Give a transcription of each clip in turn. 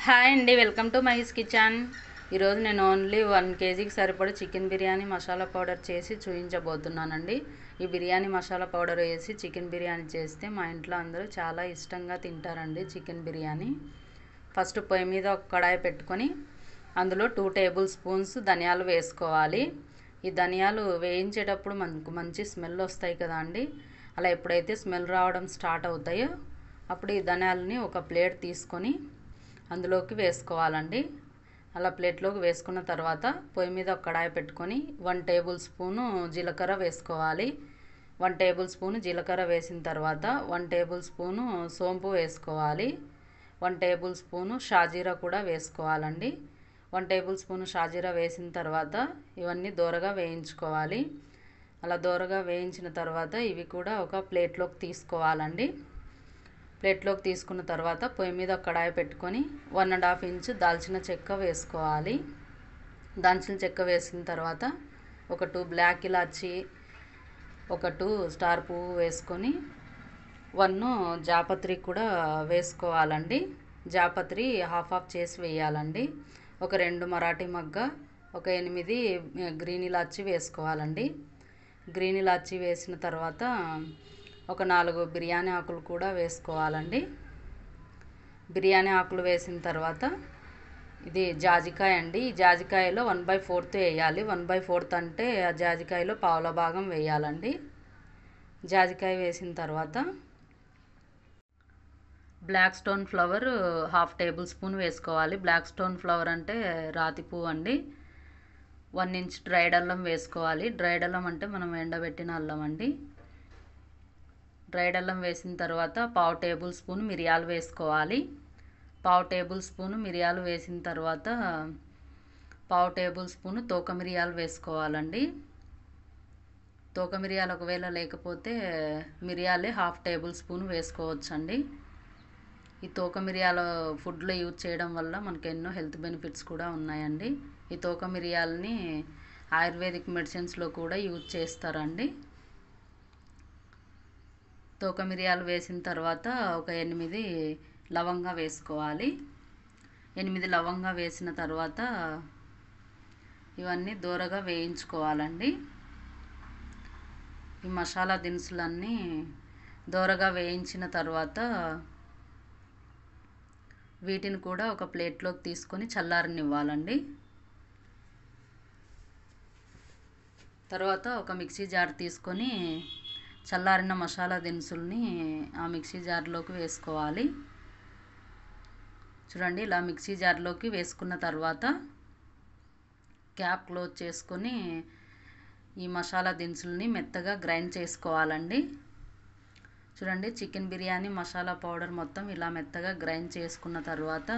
Hi అండి, welcome to mice kitchen. ఈరోజు నేను ఓన్లీ 1 కేజీకి సరిపడ చికెన్ బిర్యానీ మసాలా పౌడర్ చేసి చూపించబోతున్నానండి. ఈ బిర్యానీ మసాలా పౌడర్ వేసి చికెన్ బిర్యానీ చేస్తే మా ఇంట్లో అందరూ చాలా ఇష్టంగా తింటారండి. చికెన్ బిర్యానీ ఫస్ట్ పొయ్యి మీద ఒక కడాయి పెట్టుకొని అందులో 2 టేబుల్ స్పూన్స్ ధనియాలు వేసుకోవాలి. ఈ ధనియాలు వేయించేటప్పుడు మనకు మంచి స్మెల్ వస్తాయి కదా అండి. అలా ఎప్పుడైతే స్మెల్ రావడం స్టార్ట్ అవుతాయో అప్పుడు ఈ ధనియాలని ఒక ప్లేట్ తీసుకొని అందులోకి వేసుకోవాలండి. అలా ప్లేట్లోకి వేసుకున్న తర్వాత పొయ్యి మీద ఒక కడాయి పెట్టుకొని 1 టేబుల్ స్పూను జీలకర్ర వేసుకోవాలి. 1 టేబుల్ స్పూను జీలకర్ర వేసిన తర్వాత 1 టేబుల్ స్పూను సోంపు వేసుకోవాలి. 1 టేబుల్ స్పూను షాజీరా కూడా వేసుకోవాలండి. 1 టేబుల్ స్పూను షాజీరా వేసిన తర్వాత ఇవన్నీ దోరగా వేయించుకోవాలి. అలా దోరగా వేయించిన తర్వాత ఇవి కూడా ఒక ప్లేట్లోకి తీసుకోవాలండి. ప్లేట్లోకి తీసుకున్న తర్వాత పొయ్యి మీద కడాయి పెట్టుకొని 1.5 ఇంచ్ దాల్చిన చెక్క వేసుకోవాలి. దాల్చిన చెక్క వేసిన తర్వాత ఒక 2 బ్లాక్ ఇలాచి, ఒక 2 స్టార్ పువ్వు వేసుకొని 1 జాపత్రి కూడా వేసుకోవాలండి. జాపత్రి హాఫ్ చేసి వేయాలండి. ఒక 2 మరాఠీ మగ్గ, ఒక 8 గ్రీన్ ఇలాచి వేసుకోవాలండి. గ్రీన్ ఇలాచి వేసిన తర్వాత ఒక 4 బిర్యానీ ఆకులు కూడా వేసుకోవాలండి. బిర్యానీ ఆకులు వేసిన తర్వాత ఇది జాజికాయ అండి. ఈ జాజికాయలో 1/4 వేయాలి. 1/4 అంటే ఆ జాజికాయలో పావుల భాగం వేయాలండి. జాజికాయ వేసిన తర్వాత black stone flower 1/2 tablespoon వేసుకోవాలి. బ్లాక్ స్టోన్ ఫ్లవర్ అంటే రాతి పువ్వు అండి. 1 ఇంచ్ డ్రైడ్ అల్లం వేసుకోవాలి. డ్రైడ్ అల్లం అంటే మనం ఎండబెట్టిన అల్లం అండి. డ్రైడ్ అల్లం వేసిన తర్వాత 1/2 టేబుల్ స్పూన్ మిరియాలు వేసుకోవాలి. 1/2 టేబుల్ స్పూన్ మిరియాలు వేసిన తర్వాత 1/2 టేబుల్ స్పూన్ తోక మిరియాలు వేసుకోవాలండి. తోక మిరియాలు ఒకవేళ లేకపోతే మిరియాలే 1/2 టేబుల్ స్పూన్ వేసుకోవచ్చండి. ఈ తోక మిరియాల ఫుడ్లో యూజ్ చేయడం వల్ల మనకు ఎన్నో హెల్త్ బెనిఫిట్స్ కూడా ఉన్నాయండి. ఈ తోక మిరియాలని ఆయుర్వేదిక్ మెడిసిన్స్లో కూడా యూజ్ చేస్తారండి. తోక మిరియాలు వేసిన తర్వాత ఒక 8 లవంగా వేసుకోవాలి. 8 లవంగా వేసిన తర్వాత ఇవన్నీ దూరగా వేయించుకోవాలండి. ఈ మసాలా దినుసులన్నీ దూరగా వేయించిన తర్వాత వీటిని కూడా ఒక ప్లేట్లోకి తీసుకొని చల్లారనివ్వాలండి. తర్వాత ఒక మిక్సీ జార్ తీసుకొని చల్లారిన మసాలా దినుసుల్ని ఆ మిక్సీ జార్లోకి వేసుకోవాలి. చూడండి, ఇలా మిక్సీ జార్లోకి వేసుకున్న తర్వాత క్యాప్ క్లోజ్ చేసుకొని ఈ మసాలా దినుసుల్ని మెత్తగా గ్రైండ్ చేసుకోవాలండి. చూడండి, చికెన్ బిర్యానీ మసాలా పౌడర్ మొత్తం ఇలా మెత్తగా గ్రైండ్ చేసుకున్న తర్వాత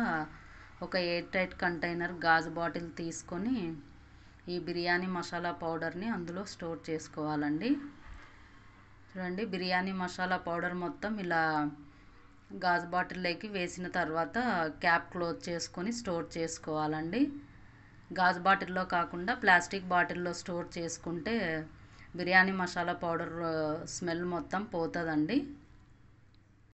ఒక ఎయిర్ టైట్ కంటైనర్ గాజు బాటిల్ తీసుకొని ఈ బిర్యానీ మసాలా పౌడర్ని అందులో స్టోర్ చేసుకోవాలండి. చూడండి, బిర్యానీ మసాలా పౌడర్ మొత్తం ఇలా గాజు బాటిల్లోకి వేసిన తర్వాత క్యాప్ క్లోజ్ చేసుకొని స్టోర్ చేసుకోవాలండి. గాజు బాటిల్లో కాకుండా ప్లాస్టిక్ బాటిల్లో స్టోర్ చేసుకుంటే బిర్యానీ మసాలా పౌడర్ స్మెల్ మొత్తం పోతుందండి.